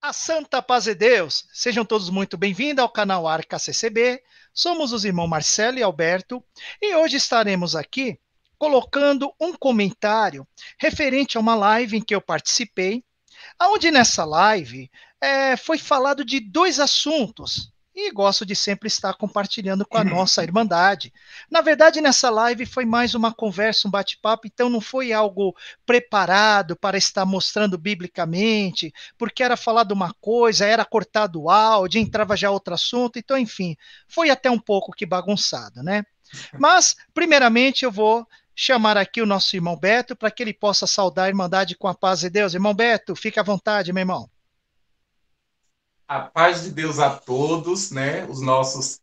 A Santa Paz de Deus, sejam todos muito bem-vindos ao canal Arca CCB. Somos os irmãos Marcelo e Alberto e hoje estaremos aqui colocando um comentário referente a uma live em que eu participei, onde nessa live foi falado de dois assuntos e gosto de sempre estar compartilhando com a nossa Irmandade. Na verdade, nessa live foi mais uma conversa, um bate-papo, então não foi algo preparado para estar mostrando biblicamente, porque era falado uma coisa, era cortado o áudio, entrava já outro assunto, então, enfim, foi até um pouco que bagunçado, né? Mas, primeiramente, eu vou chamar aqui o nosso irmão Beto para que ele possa saudar a Irmandade com a paz de Deus. Irmão Beto, fica à vontade, meu irmão. A paz de Deus a todos, né? Os nossos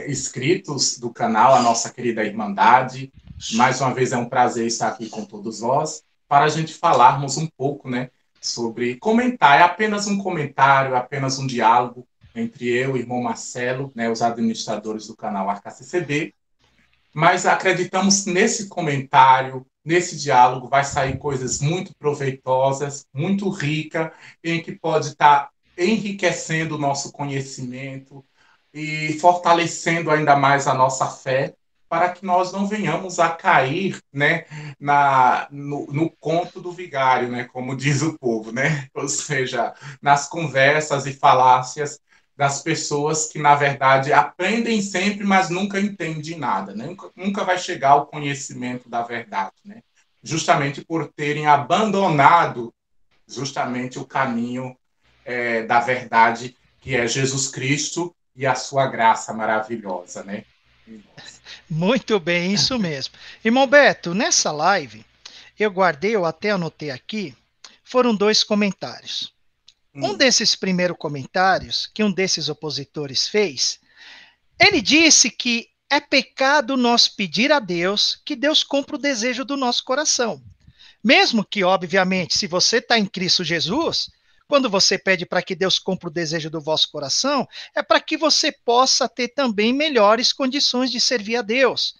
inscritos do canal, a nossa querida Irmandade. Mais uma vez é um prazer estar aqui com todos nós para a gente falarmos um pouco, né, sobre comentar. É apenas um comentário, apenas um diálogo entre eu e o irmão Marcelo, né, os administradores do canal Arca CCB. Mas acreditamos nesse comentário, nesse diálogo, vai sair coisas muito proveitosas, muito ricas, em que pode estar enriquecendo o nosso conhecimento e fortalecendo ainda mais a nossa fé, para que nós não venhamos a cair, né, no conto do vigário, né, como diz o povo, né? Ou seja, nas conversas e falácias das pessoas que, na verdade, aprendem sempre, mas nunca entendem nada, né? Nunca vai chegar ao conhecimento da verdade, né? Justamente por terem abandonado justamente o caminho da verdade, que é Jesus Cristo e a sua graça maravilhosa, né? Muito bem, isso mesmo. Irmão Beto, nessa live, eu guardei, eu até anotei aqui, foram dois comentários. Um Hum. desses primeiros comentários, que um desses opositores fez, ele disse que é pecado nós pedir a Deus que Deus cumpra o desejo do nosso coração. Mesmo que, obviamente, se você está em Cristo Jesus, quando você pede para que Deus cumpra o desejo do vosso coração, é para que você possa ter também melhores condições de servir a Deus.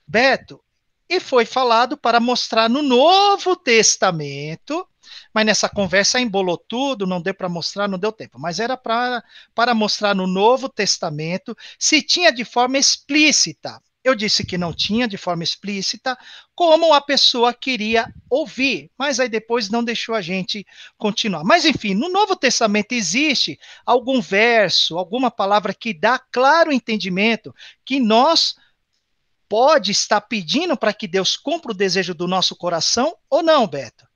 Beto, e foi falado para mostrar no Novo Testamento, mas nessa conversa embolou tudo, não deu para mostrar, não deu tempo, mas era para mostrar no Novo Testamento se tinha de forma explícita. Eu disse que não tinha de forma explícita, como a pessoa queria ouvir, mas aí depois não deixou a gente continuar. Mas enfim, no Novo Testamento existe algum verso, alguma palavra que dá claro entendimento que nós pode estar pedindo para que Deus cumpra o desejo do nosso coração ou não, Beto?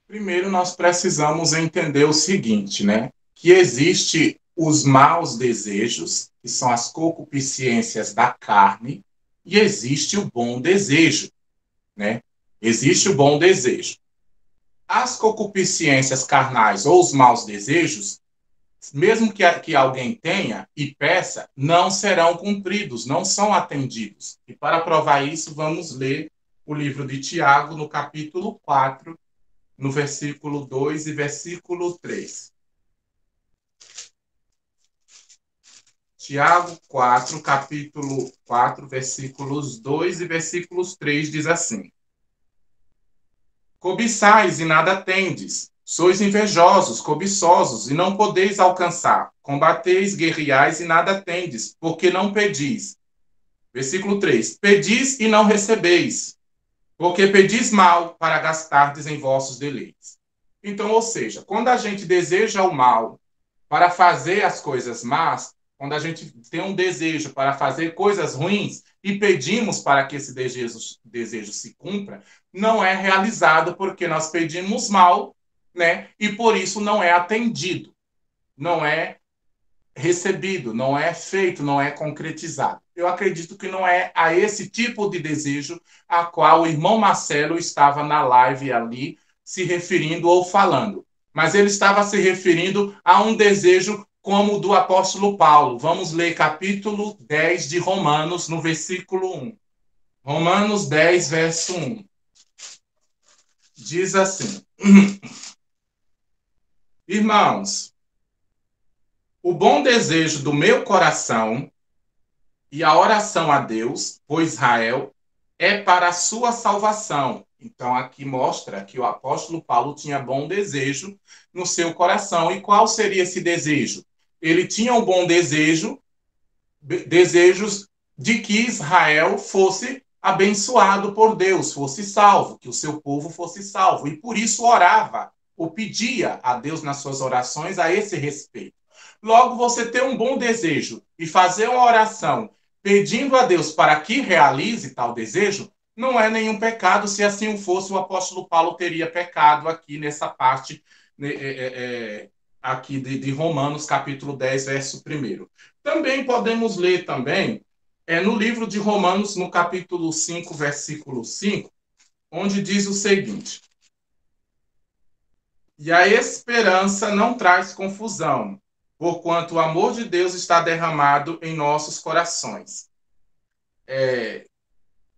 Primeiro, nós precisamos entender o seguinte, né? Que existe os maus desejos, que são as concupiscências da carne, e existe o bom desejo, né? Existe o bom desejo. As concupiscências carnais ou os maus desejos, mesmo que alguém tenha e peça, não serão cumpridos, não são atendidos. E para provar isso, vamos ler o livro de Tiago, no capítulo 4, no versículo 2 e versículo 3. Tiago 4, capítulo 4, versículos 2 e versículos 3 diz assim: Cobiçais e nada tendes, sois invejosos, cobiçosos e não podeis alcançar. Combateis, guerreais e nada tendes, porque não pedis. Versículo 3: Pedis e não recebeis, porque pedis mal para gastardes em vossos deleites. Então, ou seja, quando a gente deseja o mal para fazer as coisas más, quando a gente tem um desejo para fazer coisas ruins e pedimos para que esse desejo se cumpra, não é realizado porque nós pedimos mal, né? E por isso não é atendido, não é recebido, não é feito, não é concretizado. Eu acredito que não é a esse tipo de desejo a qual o irmão Marcelo estava na live ali se referindo ou falando. Mas ele estava se referindo a um desejo como o do apóstolo Paulo. Vamos ler capítulo 10 de Romanos, no versículo 1. Romanos 10, verso 1. Diz assim: Irmãos, o bom desejo do meu coração e a oração a Deus, por Israel, é para a sua salvação. Então, aqui mostra que o apóstolo Paulo tinha bom desejo no seu coração. E qual seria esse desejo? Ele tinha um bom desejo, desejos de que Israel fosse abençoado por Deus, fosse salvo, que o seu povo fosse salvo. E por isso orava, ou pedia a Deus nas suas orações a esse respeito. Logo, você ter um bom desejo e fazer uma oração pedindo a Deus para que realize tal desejo, não é nenhum pecado. Se assim fosse, o apóstolo Paulo teria pecado aqui nessa parte aqui de Romanos, capítulo 10, verso 1. Também podemos ler também no livro de Romanos, no capítulo 5, versículo 5, onde diz o seguinte: e a esperança não traz confusão, porquanto o amor de Deus está derramado em nossos corações,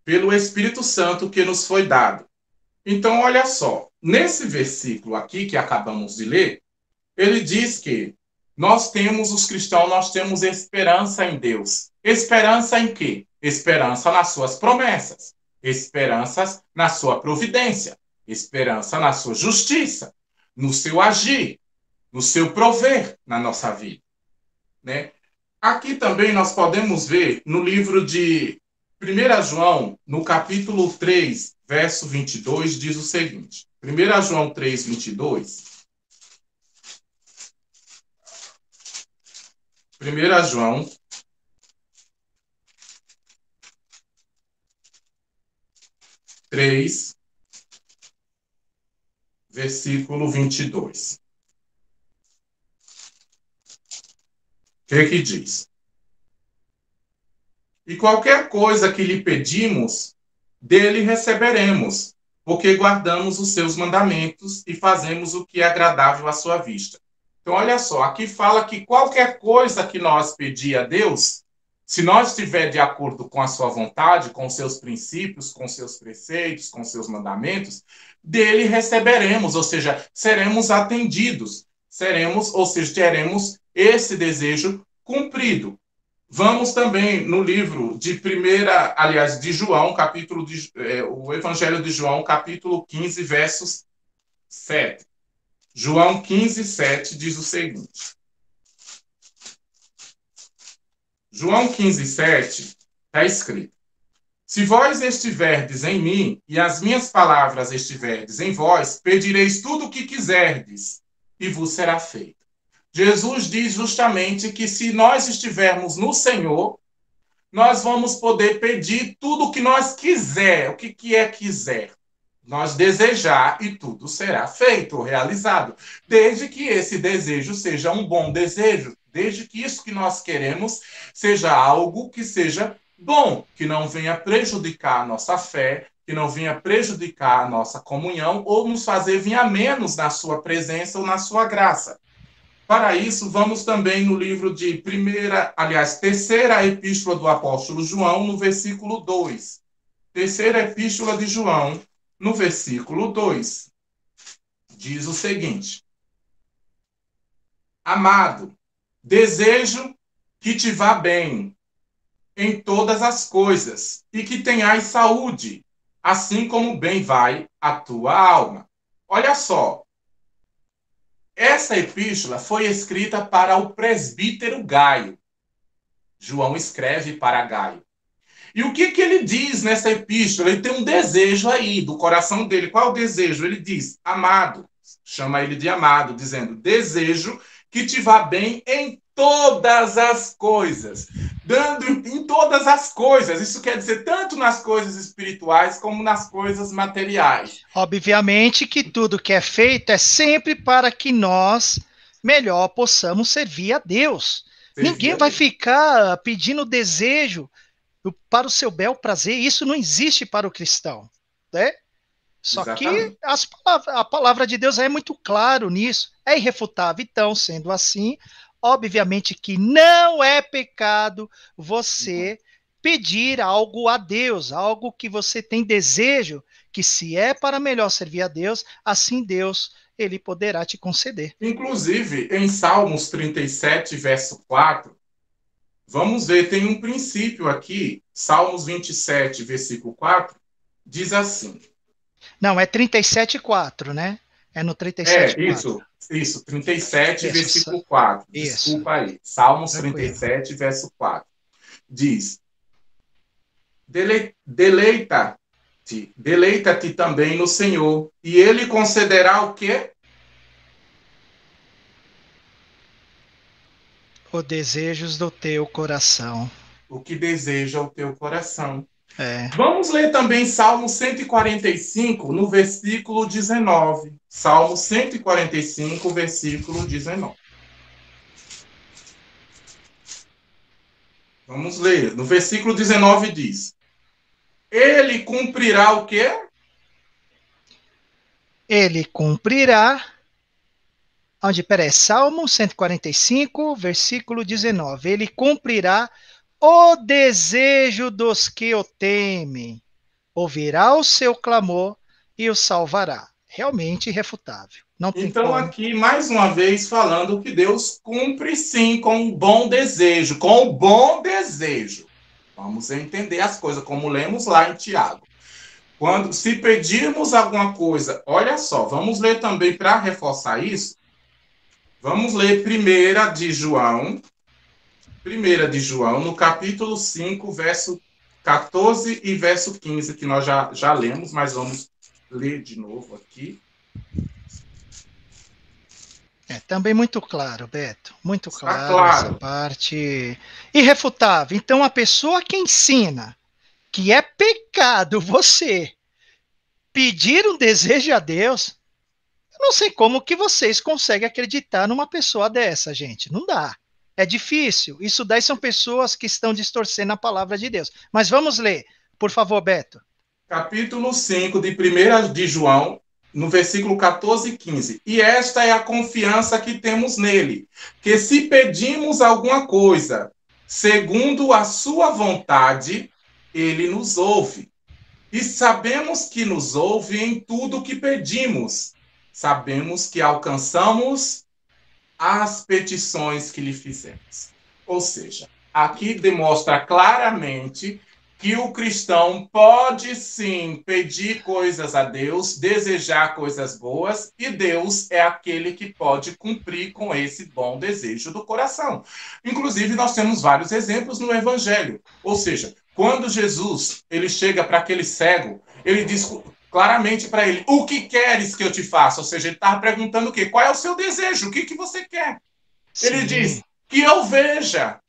pelo Espírito Santo que nos foi dado. Então, olha só, nesse versículo aqui que acabamos de ler, ele diz que os cristãos, nós temos esperança em Deus. Esperança em quê? Esperança nas suas promessas, esperanças na sua providência, esperança na sua justiça, no seu agir, no seu prover na nossa vida, né? Aqui também nós podemos ver no livro de 1 João, no capítulo 3, verso 22, diz o seguinte. 1 João 3, 22. 1 João 3, versículo 22. O que diz? E qualquer coisa que lhe pedimos, dele receberemos, porque guardamos os seus mandamentos e fazemos o que é agradável à sua vista. Então, olha só, aqui fala que qualquer coisa que nós pedir a Deus, se nós estiver de acordo com a sua vontade, com seus princípios, com seus preceitos, com seus mandamentos, dele receberemos, ou seja, seremos atendidos, teremos esse desejo cumprido. Vamos também no livro de João, o Evangelho de João, capítulo 15, versos 7. João 15, 7 diz o seguinte. João 15, 7 está escrito: se vós estiverdes em mim e as minhas palavras estiverdes em vós, pedireis tudo o que quiserdes e vos será feito. Jesus diz justamente que se nós estivermos no Senhor, nós vamos poder pedir tudo o que nós quiser. O que é quiser? Nós desejar e tudo será feito, realizado. Desde que esse desejo seja um bom desejo, desde que isso que nós queremos seja algo que seja bom, que não venha prejudicar a nossa fé, que não venha prejudicar a nossa comunhão ou nos fazer vir a menos na sua presença ou na sua graça. Para isso, vamos também no livro de terceira epístola do apóstolo João, no versículo 2. Terceira epístola de João, no versículo 2. Diz o seguinte: amado, desejo que te vá bem em todas as coisas e que tenhais saúde, assim como bem vai a tua alma. Olha só, essa epístola foi escrita para o presbítero Gaio. João escreve para Gaio. E o que ele diz nessa epístola? Ele tem um desejo aí do coração dele. Qual é o desejo? Ele diz, amado, chama ele de amado, dizendo, desejo que te vá bem em todas as coisas. Dando em todas as coisas. Isso quer dizer tanto nas coisas espirituais como nas coisas materiais. Obviamente que tudo que é feito é sempre para que nós melhor possamos servir a Deus. Ninguém vai ficar pedindo desejo para o seu bel prazer. Isso não existe para o cristão, né? Só Exatamente. Que a palavra de Deus é muito claro nisso, é irrefutável. Então, sendo assim, obviamente que não é pecado você pedir algo a Deus, algo que você tem desejo, que se é para melhor servir a Deus, assim Deus, ele poderá te conceder. Inclusive, em Salmos 37, verso 4, vamos ver, tem um princípio aqui, Salmos 27, versículo 4, diz assim: Não, é 37:4, né? É no É, 37:4. isso, 37, Isso, versículo 4. isso, Desculpa aí. Salmos tranquilo. 37, verso 4. Diz: Deleita-te, deleita-te também no Senhor, e ele concederá o quê? Os desejos do teu coração. O que deseja o teu coração. É. Vamos ler também Salmo 145, no versículo 19. Salmo 145, versículo 19. Vamos ler. No versículo 19 diz: Ele cumprirá o quê? Ele cumprirá. Onde, peraí, Salmo 145, versículo 19. Ele cumprirá o desejo dos que o temem, ouvirá o seu clamor e o salvará. Realmente irrefutável. Não tem Então, como. aqui, mais uma vez, falando que Deus cumpre sim com o bom desejo, com o bom desejo. Vamos entender as coisas, como lemos lá em Tiago. Quando, se pedirmos alguma coisa, olha só, vamos ler também para reforçar isso. Vamos ler Primeira de João, no capítulo 5, verso 14 e verso 15, que nós já lemos, mas vamos ler de novo aqui. É também muito claro, Beto. Muito Está claro essa claro. parte. Irrefutável. Então, a pessoa que ensina que é pecado você pedir um desejo a Deus, eu não sei como que vocês conseguem acreditar numa pessoa dessa, gente. Não dá. É difícil. Isso daí são pessoas que estão distorcendo a palavra de Deus. Mas vamos ler. Por favor, Beto. Capítulo 5 de 1 de João, no versículo 14 e 15. E esta é a confiança que temos nele, que se pedimos alguma coisa, segundo a sua vontade, ele nos ouve. E sabemos que nos ouve em tudo o que pedimos. Sabemos que alcançamos as petições que lhe fizemos. Ou seja, aqui demonstra claramente que o cristão pode sim pedir coisas a Deus, desejar coisas boas, e Deus é aquele que pode cumprir com esse bom desejo do coração. Inclusive, nós temos vários exemplos no Evangelho. Ou seja, quando Jesus ele chega para aquele cego, ele diz claramente para ele: o que queres que eu te faça? Ou seja, ele estava perguntando o quê? Qual é o seu desejo? O que você quer? Ele Sim. diz: que eu veja.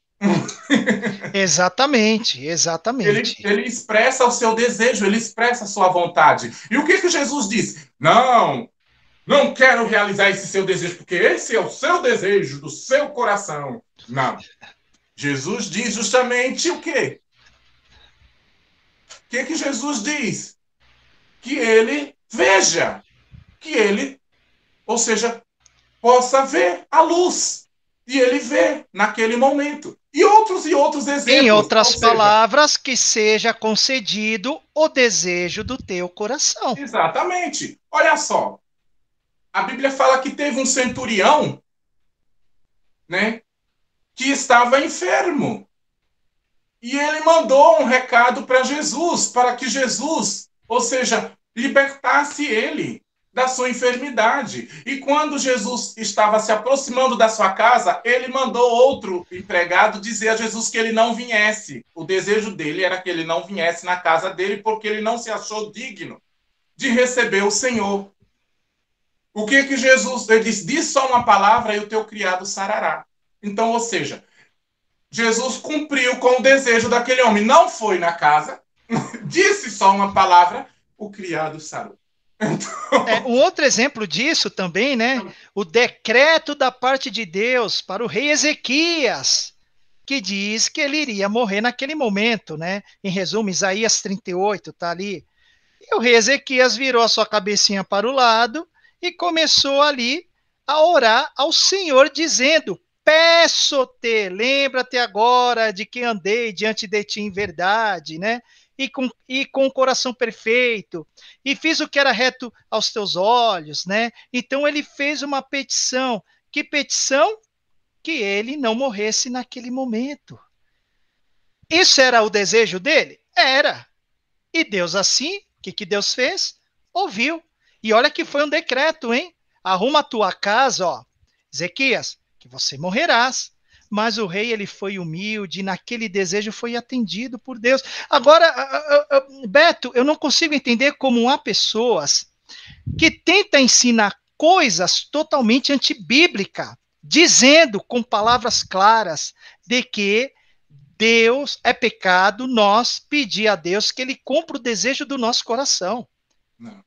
Exatamente, Ele, exatamente. ele expressa o seu desejo, ele expressa a sua vontade. E o que Jesus diz? Não, não quero realizar esse seu desejo, porque esse é o seu desejo do seu coração. Não. Jesus diz justamente o quê? O que Jesus diz? Que ele veja, que ele, ou seja, possa ver a luz. E ele vê naquele momento. E outros Em exemplos. Ou outras seja, palavras, que seja concedido o desejo do teu coração. exatamente. Olha só. A Bíblia fala que teve um centurião, né, que estava enfermo. E ele mandou um recado para Jesus, para que Jesus, ou seja, libertasse ele da sua enfermidade. E quando Jesus estava se aproximando da sua casa, ele mandou outro empregado dizer a Jesus que ele não viesse. O desejo dele era que ele não viesse na casa dele, porque ele não se achou digno de receber o Senhor. O que Jesus ele disse? Diz só uma palavra e o teu criado sarará. Então, ou seja, Jesus cumpriu com o desejo daquele homem. Não foi na casa, disse só uma palavra, o criado sarou. Então, Um outro exemplo disso também, né? O decreto da parte de Deus para o rei Ezequias, que diz que ele iria morrer naquele momento, né? Em resumo, Isaías 38 tá ali. E o rei Ezequias virou a sua cabecinha para o lado e começou ali a orar ao Senhor, dizendo: peço-te, lembra-te agora de que andei diante de ti em verdade, né? E com o coração perfeito, e fiz o que era reto aos teus olhos, né? Então ele fez uma petição. Que petição? Que ele não morresse naquele momento. Isso era o desejo dele? Era. E Deus assim, o que Deus fez? ouviu. E olha que foi um decreto, hein? Arruma a tua casa, ó, Ezequias, que você morrerás. Mas o rei, ele foi humilde, e naquele desejo foi atendido por Deus. Agora, Beto, eu não consigo entender como há pessoas que tentam ensinar coisas totalmente antibíblicas, dizendo com palavras claras de que Deus é pecado nós pedir a Deus que ele cumpra o desejo do nosso coração. Não.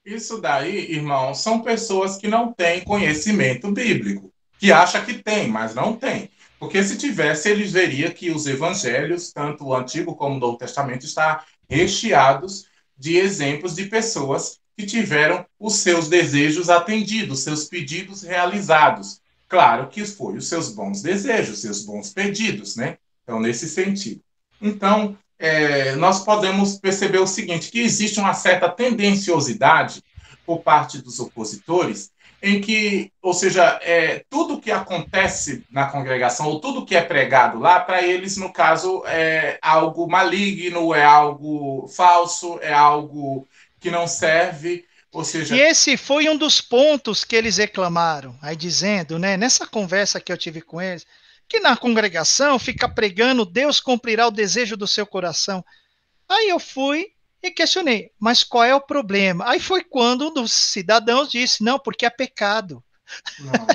Isso daí, irmão, são pessoas que não têm conhecimento bíblico, que acham que tem, mas não tem. Porque se tivesse, eles veriam que os evangelhos, tanto o Antigo como o Novo Testamento, estão recheados de exemplos de pessoas que tiveram os seus desejos atendidos, seus pedidos realizados. Claro que foi os seus bons desejos, seus bons pedidos, né? Então, nesse sentido. Então, nós podemos perceber o seguinte, que existe uma certa tendenciosidade por parte dos opositores, em que, ou seja, tudo que acontece na congregação, ou tudo que é pregado lá, para eles, no caso, é algo maligno, é algo falso, é algo que não serve, ou seja... E esse foi um dos pontos que eles reclamaram, aí dizendo, né, nessa conversa que eu tive com eles, que na congregação fica pregando, Deus cumprirá o desejo do seu coração. Aí eu fui e questionei, mas qual é o problema? Aí foi quando um dos cidadãos disse, não, porque é pecado. Não.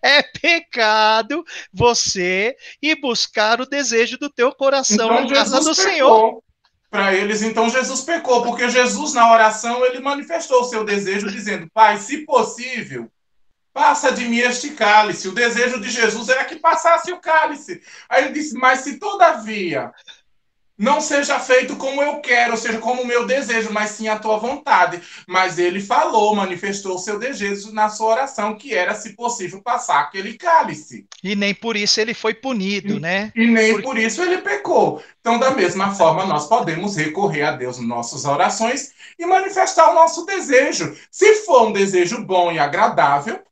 É pecado você ir buscar o desejo do teu coração na Então casa Jesus do Senhor. pecou. Para eles, então Jesus pecou, porque Jesus, na oração, ele manifestou o seu desejo, dizendo: Pai, se possível, passa de mim este cálice. O desejo de Jesus era que passasse o cálice. Aí ele disse: Mas se todavia não seja feito como eu quero, ou seja, como o meu desejo, mas sim a tua vontade. Mas ele falou, manifestou o seu desejo na sua oração, que era, se possível, passar aquele cálice. E nem por isso ele foi punido, né? E nem por isso ele pecou. Então, da mesma forma, nós podemos recorrer a Deus nas nossas orações e manifestar o nosso desejo. Se for um desejo bom e agradável,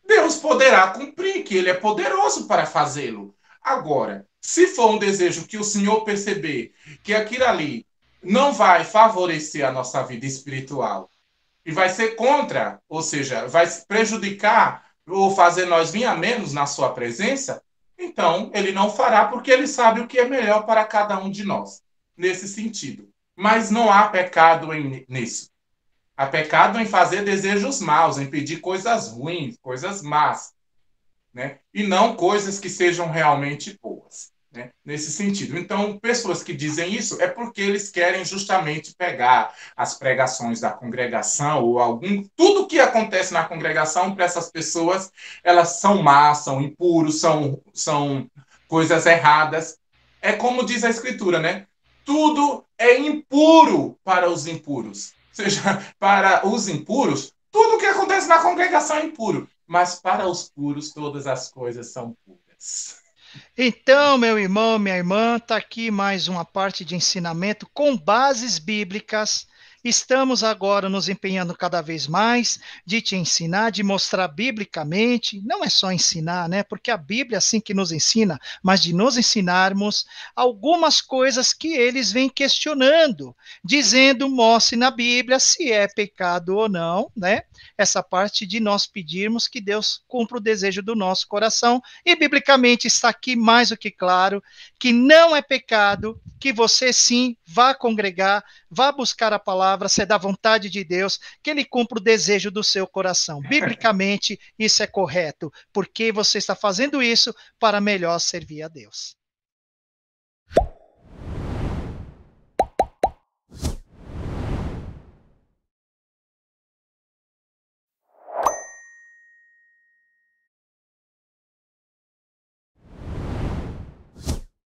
Deus poderá cumprir, que Ele é poderoso para fazê-lo. Agora, se for um desejo que o Senhor perceber que aquilo ali não vai favorecer a nossa vida espiritual e vai ser contra, ou seja, vai prejudicar ou fazer nós vir a menos na sua presença, então ele não fará porque ele sabe o que é melhor para cada um de nós, nesse sentido. Mas não há pecado nisso. Há pecado em fazer desejos maus, em pedir coisas ruins, coisas más, né? E não coisas que sejam realmente boas, né? Nesse sentido. Então, pessoas que dizem isso é porque eles querem justamente pegar as pregações da congregação ou tudo que acontece na congregação para essas pessoas, elas são más, são impuros, são coisas erradas. É como diz a Escritura, né? Tudo é impuro para os impuros. Ou seja, para os impuros, tudo que acontece na congregação é impuro. Mas para os puros, todas as coisas são puras. Então, meu irmão, minha irmã, está aqui mais uma parte de ensinamento com bases bíblicas. Estamos agora nos empenhando cada vez mais de te ensinar, de mostrar biblicamente, não é só ensinar, né? Porque a Bíblia é assim que nos ensina, mas de nos ensinarmos algumas coisas que eles vêm questionando, dizendo, mostre na Bíblia se é pecado ou não, né? Essa parte de nós pedirmos que Deus cumpra o desejo do nosso coração, e biblicamente está aqui mais do que claro que não é pecado, que você sim vá congregar, vá buscar a palavra, ser da vontade de Deus, que ele cumpra o desejo do seu coração. Biblicamente, isso é correto, porque você está fazendo isso para melhor servir a Deus.